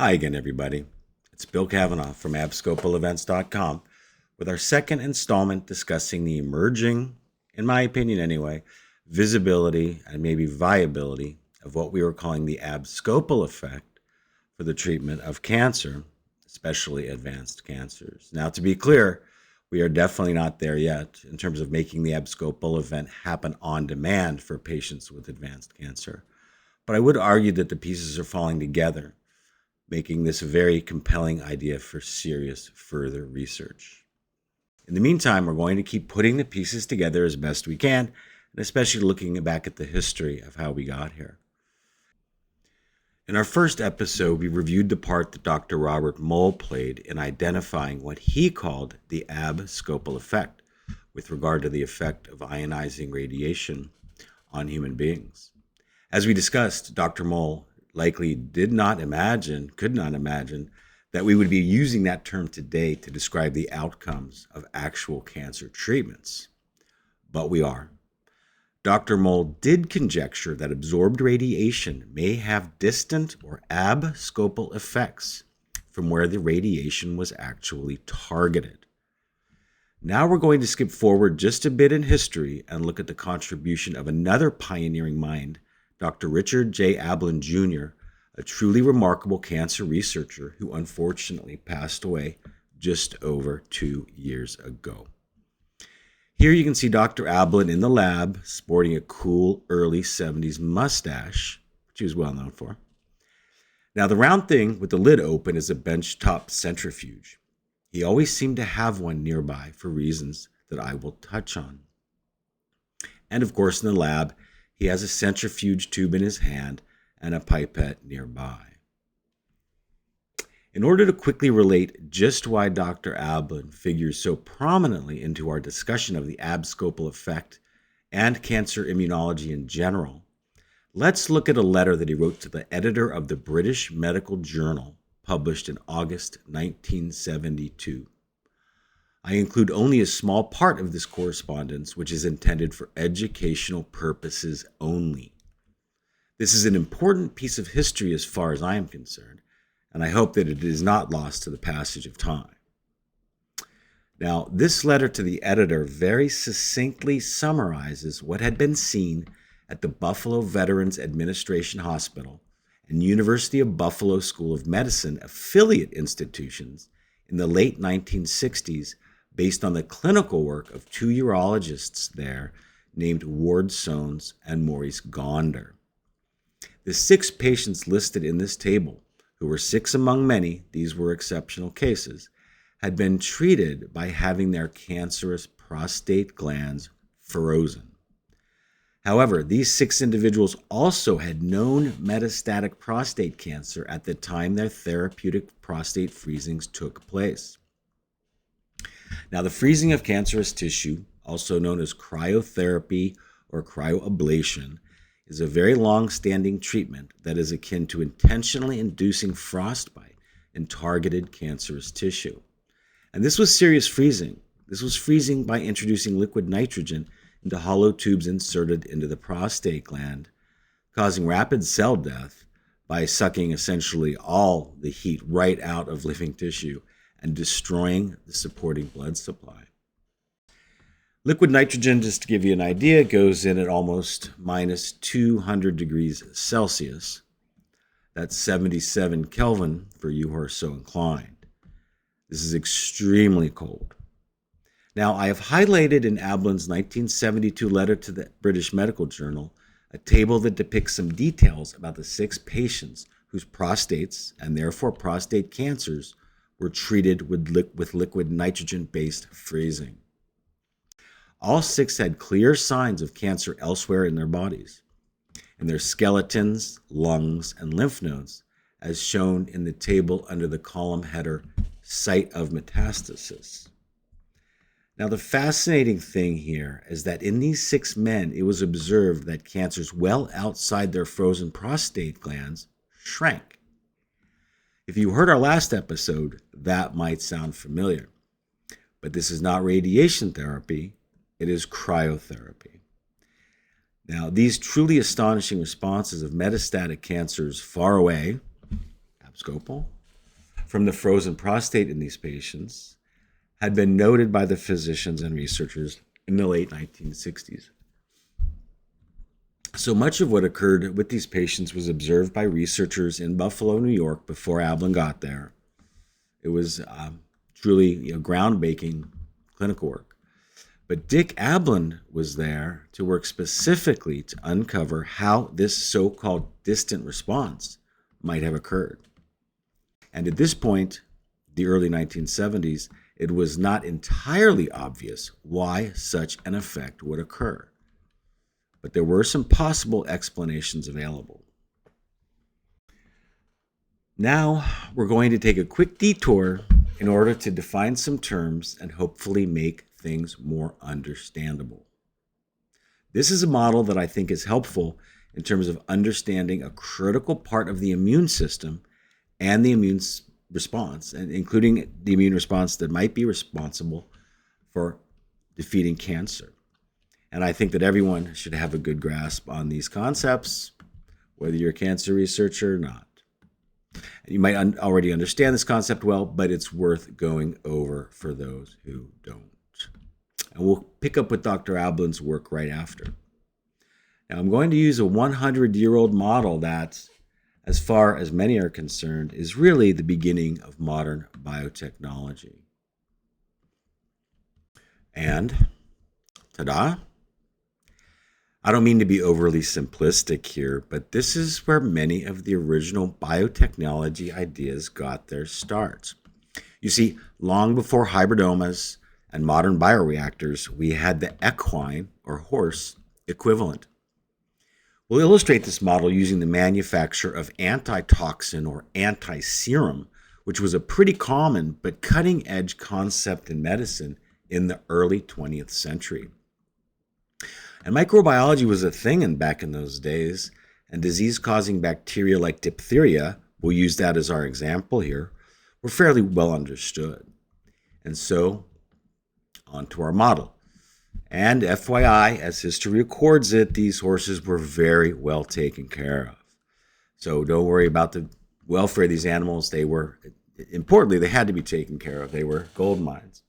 Hi again, everybody. It's Bill Cavanaugh from abscopalevents.com with our second installment discussing the emerging, in my opinion anyway, visibility and maybe viability of what we were calling the abscopal effect for the treatment of cancer, especially advanced cancers. Now, to be clear, we are definitely not there yet in terms of making the abscopal event happen on demand for patients with advanced cancer. But I would argue that the pieces are falling together, making this a very compelling idea for serious further research. In the meantime, we're going to keep putting the pieces together as best we can, and especially looking back at the history of how we got here. In our first episode, we reviewed the part that Dr. Robert Moll played in identifying what he called the abscopal effect with regard to the effect of ionizing radiation on human beings. As we discussed, Dr. Moll likely could not imagine that we would be using that term today to describe the outcomes of actual cancer treatments. But we are. Dr. Moll did conjecture that absorbed radiation may have distant or abscopal effects from where the radiation was actually targeted. Now we're going to skip forward just a bit in history and look at the contribution of another pioneering mind, Dr. Richard J. Ablin Jr., a truly remarkable cancer researcher who unfortunately passed away just over 2 years ago. Here you can see Dr. Ablin in the lab sporting a cool early 70s mustache, which he was well known for. Now the round thing with the lid open is a benchtop centrifuge. He always seemed to have one nearby for reasons that I will touch on. And of course in the lab, he has a centrifuge tube in his hand and a pipette nearby. In order to quickly relate just why Dr. Ablin figures so prominently into our discussion of the abscopal effect and cancer immunology in general, let's look at a letter that he wrote to the editor of the British Medical Journal, published in August 1972. I include only a small part of this correspondence, which is intended for educational purposes only. This is an important piece of history as far as I am concerned, and I hope that it is not lost to the passage of time. Now, this letter to the editor very succinctly summarizes what had been seen at the Buffalo Veterans Administration Hospital and University of Buffalo School of Medicine affiliate institutions in the late 1960s based on the clinical work of two urologists there named Ward Soanes and Maurice Gonder. The 6 patients listed in this table, who were 6 among many, these were exceptional cases, had been treated by having their cancerous prostate glands frozen. However, these 6 individuals also had known metastatic prostate cancer at the time their therapeutic prostate freezings took place. Now, the freezing of cancerous tissue, also known as cryotherapy or cryoablation, is a very long-standing treatment that is akin to intentionally inducing frostbite in targeted cancerous tissue. And this was serious freezing. This was freezing by introducing liquid nitrogen into hollow tubes inserted into the prostate gland, causing rapid cell death by sucking essentially all the heat right out of living tissue and destroying the supporting blood supply. Liquid nitrogen, just to give you an idea, goes in at almost minus 200 degrees Celsius. That's 77 Kelvin for you who are so inclined. This is extremely cold. Now, I have highlighted in Ablin's 1972 letter to the British Medical Journal a table that depicts some details about the 6 patients whose prostates, and therefore prostate cancers, were treated with liquid nitrogen-based freezing. All 6 had clear signs of cancer elsewhere in their bodies, in their skeletons, lungs, and lymph nodes, as shown in the table under the column header, Site of Metastasis. Now, the fascinating thing here is that in these 6 men, it was observed that cancers well outside their frozen prostate glands shrank. If you heard our last episode, that might sound familiar. But this is not radiation therapy, it is cryotherapy. Now, these truly astonishing responses of metastatic cancers far away, abscopal, from the frozen prostate in these patients had been noted by the physicians and researchers in the late 1960s. So much of what occurred with these patients was observed by researchers in Buffalo, New York, before Ablin got there. It was truly groundbreaking clinical work. But Dick Ablin was there to work specifically to uncover how this so-called distant response might have occurred. And at this point, the early 1970s, it was not entirely obvious why such an effect would occur. But there were some possible explanations available. Now, we're going to take a quick detour in order to define some terms and hopefully make things more understandable. This is a model that I think is helpful in terms of understanding a critical part of the immune system and the immune response, and including the immune response that might be responsible for defeating cancer. And I think that everyone should have a good grasp on these concepts, whether you're a cancer researcher or not. You might already understand this concept well, but it's worth going over for those who don't. And we'll pick up with Dr. Ablin's work right after. Now, I'm going to use a 100-year-old model that, as far as many are concerned, is really the beginning of modern biotechnology. And, ta-da! I don't mean to be overly simplistic here, but this is where many of the original biotechnology ideas got their start. You see, long before hybridomas and modern bioreactors, we had the equine or horse equivalent. We'll illustrate this model using the manufacture of antitoxin or anti-serum, which was a pretty common but cutting-edge concept in medicine in the early 20th century. And microbiology was a thing back in those days, and disease-causing bacteria like diphtheria, we'll use that as our example here, were fairly well understood. And so, on to our model. And FYI, as history records it, these horses were very well taken care of. So don't worry about the welfare of these animals. Importantly, they had to be taken care of. They were gold mines.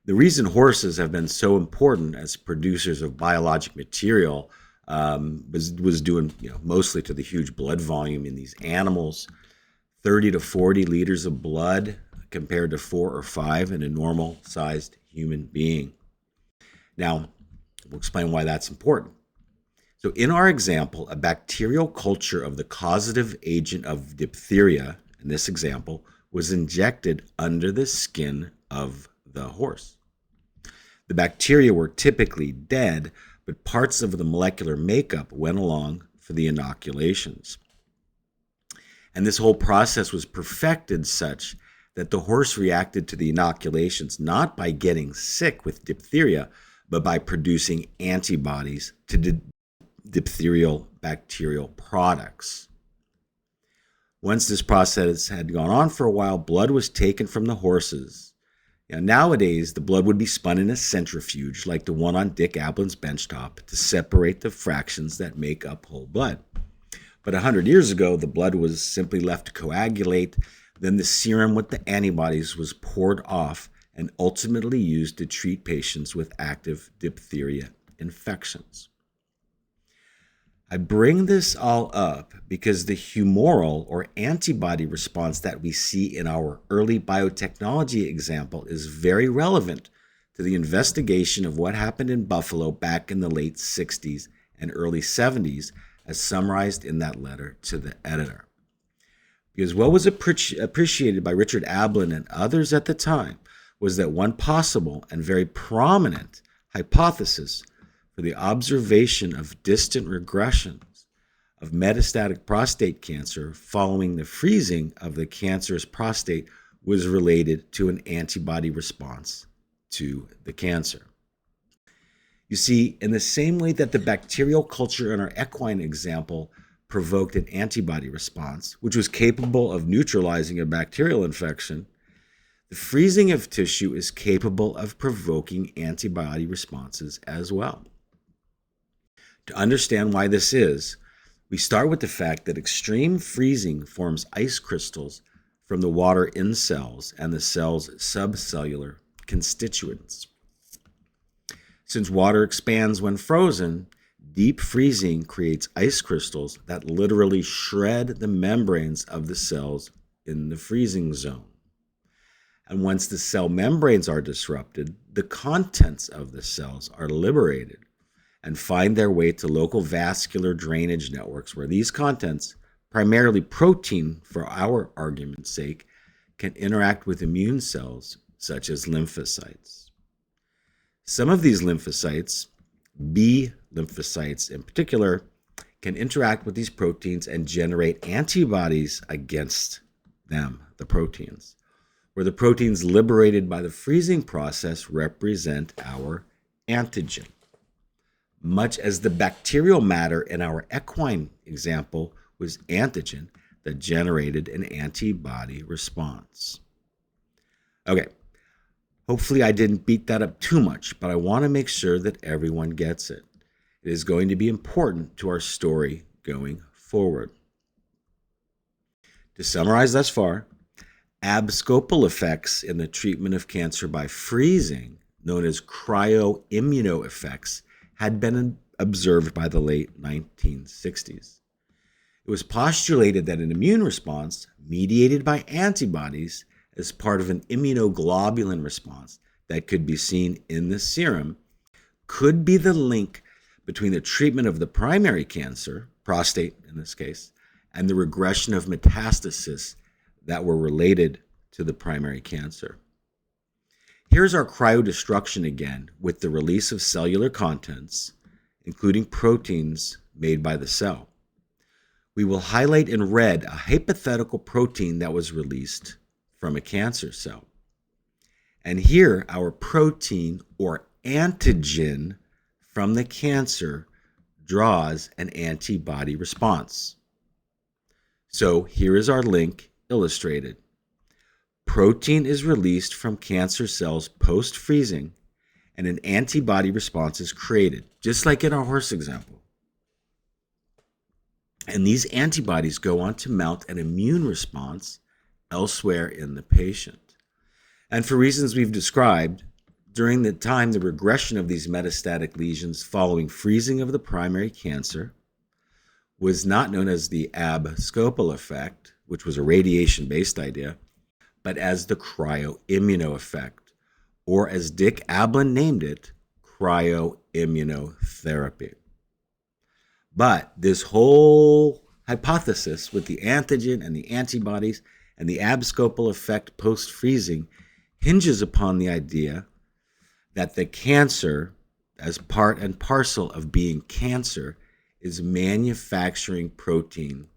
The reason horses have been so important as producers of biologic material was due mostly to the huge blood volume in these animals. 30 to 40 liters of blood compared to 4 or 5 in a normal-sized human being. Now, we'll explain why that's important. So in our example, a bacterial culture of the causative agent of diphtheria, in this example, was injected under the skin of the horse. The bacteria were typically dead, but parts of the molecular makeup went along for the inoculations. And this whole process was perfected such that the horse reacted to the inoculations not by getting sick with diphtheria, but by producing antibodies to diphtherial bacterial products. Once this process had gone on for a while, blood was taken from the horses. Nowadays, the blood would be spun in a centrifuge like the one on Dick Ablin's benchtop to separate the fractions that make up whole blood. But 100 years ago, the blood was simply left to coagulate. Then the serum with the antibodies was poured off and ultimately used to treat patients with active diphtheria infections. I bring this all up because the humoral or antibody response that we see in our early biotechnology example is very relevant to the investigation of what happened in Buffalo back in the late 60s and early 70s, as summarized in that letter to the editor. Because what was appreciated by Richard Ablin and others at the time was that one possible and very prominent hypothesis for the observation of distant regressions of metastatic prostate cancer following the freezing of the cancerous prostate was related to an antibody response to the cancer. You see, in the same way that the bacterial culture in our equine example provoked an antibody response, which was capable of neutralizing a bacterial infection, the freezing of tissue is capable of provoking antibody responses as well. To understand why this is, we start with the fact that extreme freezing forms ice crystals from the water in cells and the cell's subcellular constituents. Since water expands when frozen, deep freezing creates ice crystals that literally shred the membranes of the cells in the freezing zone. And once the cell membranes are disrupted, the contents of the cells are liberated and find their way to local vascular drainage networks where these contents, primarily protein for our argument's sake, can interact with immune cells such as lymphocytes. Some of these lymphocytes, B lymphocytes in particular, can interact with these proteins and generate antibodies against them, the proteins, where the proteins liberated by the freezing process represent our antigen. Much as the bacterial matter in our equine example was antigen that generated an antibody response. Okay, hopefully I didn't beat that up too much, but I want to make sure that everyone gets it. It is going to be important to our story going forward. To summarize thus far, abscopal effects in the treatment of cancer by freezing, known as cryoimmunoeffects, had been observed by the late 1960s. It was postulated that an immune response mediated by antibodies as part of an immunoglobulin response that could be seen in the serum could be the link between the treatment of the primary cancer, prostate in this case, and the regression of metastasis that were related to the primary cancer. Here's our cryodestruction again with the release of cellular contents, including proteins made by the cell. We will highlight in red a hypothetical protein that was released from a cancer cell. And here our protein or antigen from the cancer draws an antibody response. So here is our link illustrated. Protein is released from cancer cells post-freezing, and an antibody response is created, just like in our horse example. And these antibodies go on to mount an immune response elsewhere in the patient. And for reasons we've described, during the time the regression of these metastatic lesions following freezing of the primary cancer was not known as the abscopal effect, which was a radiation-based idea, but as the cryoimmuno effect, or as Dick Ablin named it, cryoimmunotherapy. But this whole hypothesis with the antigen and the antibodies and the abscopal effect post-freezing hinges upon the idea that the cancer, as part and parcel of being cancer, is manufacturing protein,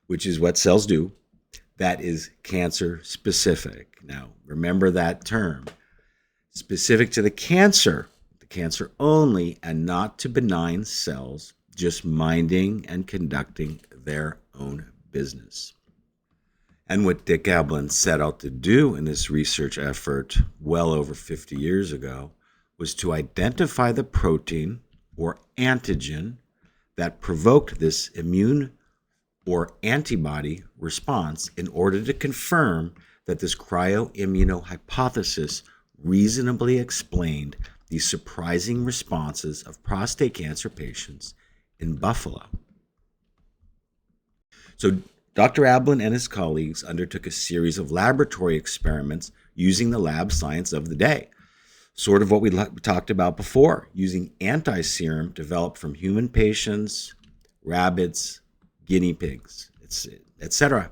which is what cells do, that is cancer specific. Now, remember that term. Specific to the cancer only, and not to benign cells just minding and conducting their own business. And what Dick Ablin set out to do in this research effort well over 50 years ago was to identify the protein or antigen that provoked this immune or antibody response in order to confirm that this cryoimmuno hypothesis reasonably explained the surprising responses of prostate cancer patients in buffalo. So Dr. Ablin and his colleagues undertook a series of laboratory experiments using the lab science of the day, sort of what we talked about before, using anti-serum developed from human patients, rabbits, guinea pigs, etc.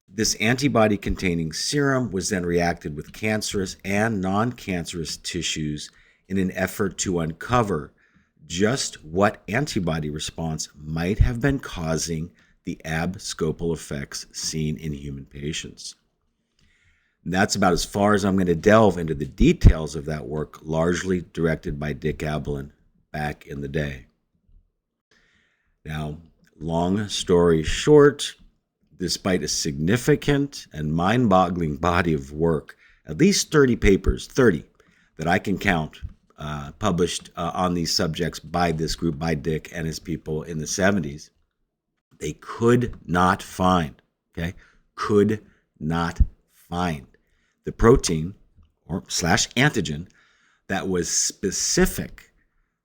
This antibody-containing serum was then reacted with cancerous and non-cancerous tissues in an effort to uncover just what antibody response might have been causing the abscopal effects seen in human patients. And that's about as far as I'm going to delve into the details of that work, largely directed by Dick Ablin back in the day. Now, long story short, despite a significant and mind-boggling body of work, at least 30 papers, 30 that I can count, published on these subjects by this group, by Dick and his people in the 70s, they could not find not find the protein or slash antigen that was specific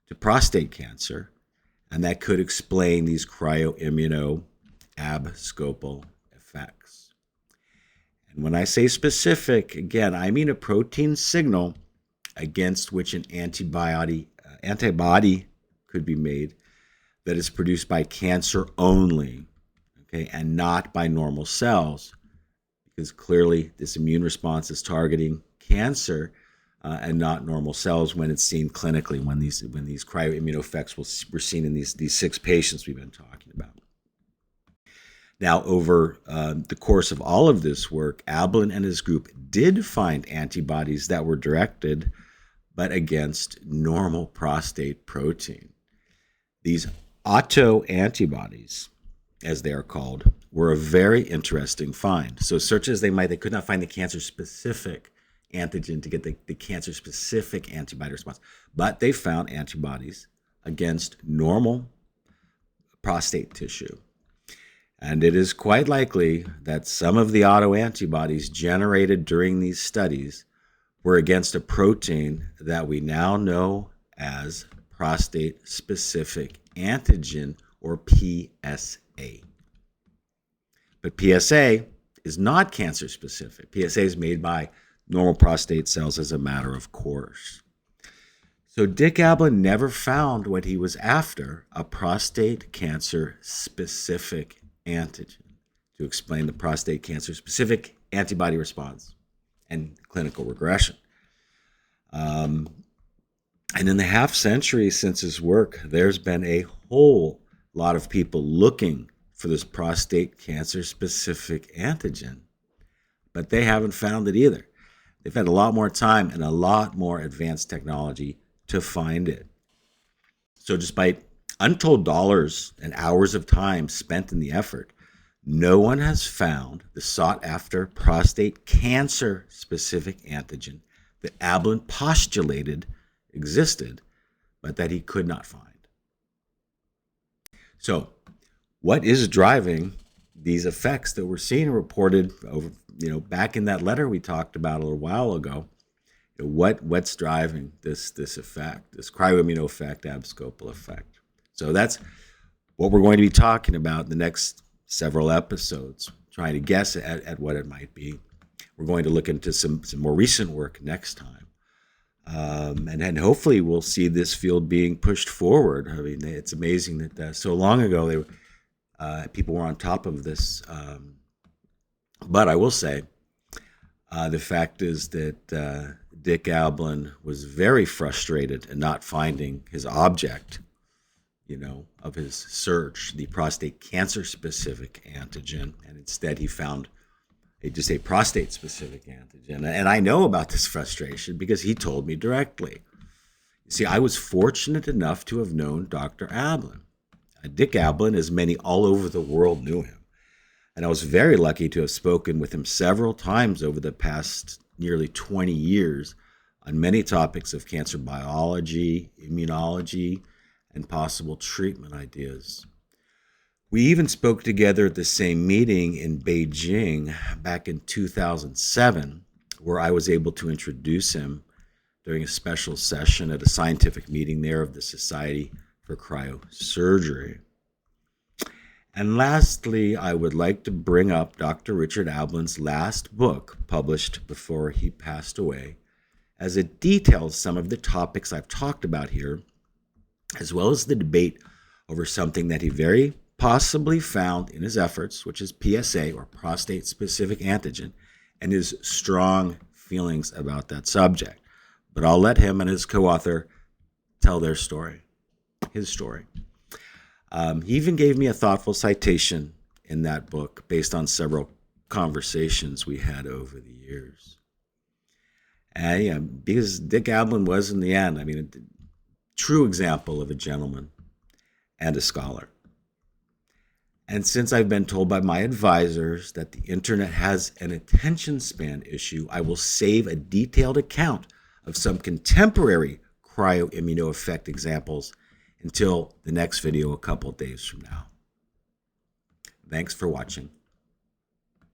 to prostate cancer and that could explain these cryoimmunoabscopal effects. And when I say specific, again, I mean a protein signal against which an antibody could be made that is produced by cancer only, okay, and not by normal cells, because clearly this immune response is targeting cancer and not normal cells when it's seen clinically, when these cryoimmuno effects were seen in these 6 patients we've been talking about. Now, over the course of all of this work, Ablin and his group did find antibodies that were directed, but against normal prostate protein. These autoantibodies, as they are called, were a very interesting find. So search as they might, they could not find the cancer-specific antigen to get the cancer-specific antibody response. But they found antibodies against normal prostate tissue. And it is quite likely that some of the autoantibodies generated during these studies were against a protein that we now know as prostate-specific antigen, or PSA. But PSA is not cancer-specific. PSA is made by normal prostate cells as a matter of course. So Dick Ablin never found what he was after, a prostate cancer-specific antigen, to explain the prostate cancer-specific antibody response and clinical regression. And in the half century since his work, there's been a whole lot of people looking for this prostate cancer-specific antigen, but they haven't found it either. They've had a lot more time and a lot more advanced technology to find it. So despite untold dollars and hours of time spent in the effort, no one has found the sought-after prostate cancer-specific antigen that Ablin postulated existed, but that he could not find. So, what is driving these effects that we're seeing reported over, back in that letter we talked about a little while ago? What's driving this effect, this cryoimmuno effect, abscopal effect? So that's what we're going to be talking about in the next several episodes, trying to guess at what it might be. We're going to look into some more recent work next time. And then hopefully we'll see this field being pushed forward. I mean, it's amazing that so long ago people were on top of this. But I will say, the fact is that Dick Ablin was very frustrated in not finding his object, of his search, the prostate cancer-specific antigen, and instead he found just a prostate-specific antigen. And I know about this frustration because he told me directly. You see, I was fortunate enough to have known Dr. Ablin. Dick Ablin, as many all over the world knew him. And I was very lucky to have spoken with him several times over the past nearly 20 years on many topics of cancer biology, immunology, and possible treatment ideas. We even spoke together at the same meeting in Beijing back in 2007, where I was able to introduce him during a special session at a scientific meeting there of the Society for Cryosurgery. And lastly, I would like to bring up Dr. Richard Ablin's last book, published before he passed away, as it details some of the topics I've talked about here, as well as the debate over something that he very possibly found in his efforts, which is PSA, or prostate-specific antigen, and his strong feelings about that subject. But I'll let him and his co-author tell their story, his story. He even gave me a thoughtful citation in that book based on several conversations we had over the years. And because Dick Ablin was, in the end, a true example of a gentleman and a scholar. And since I've been told by my advisors that the internet has an attention span issue, I will save a detailed account of some contemporary cryoimmuno effect examples until the next video a couple days from now. Thanks for watching.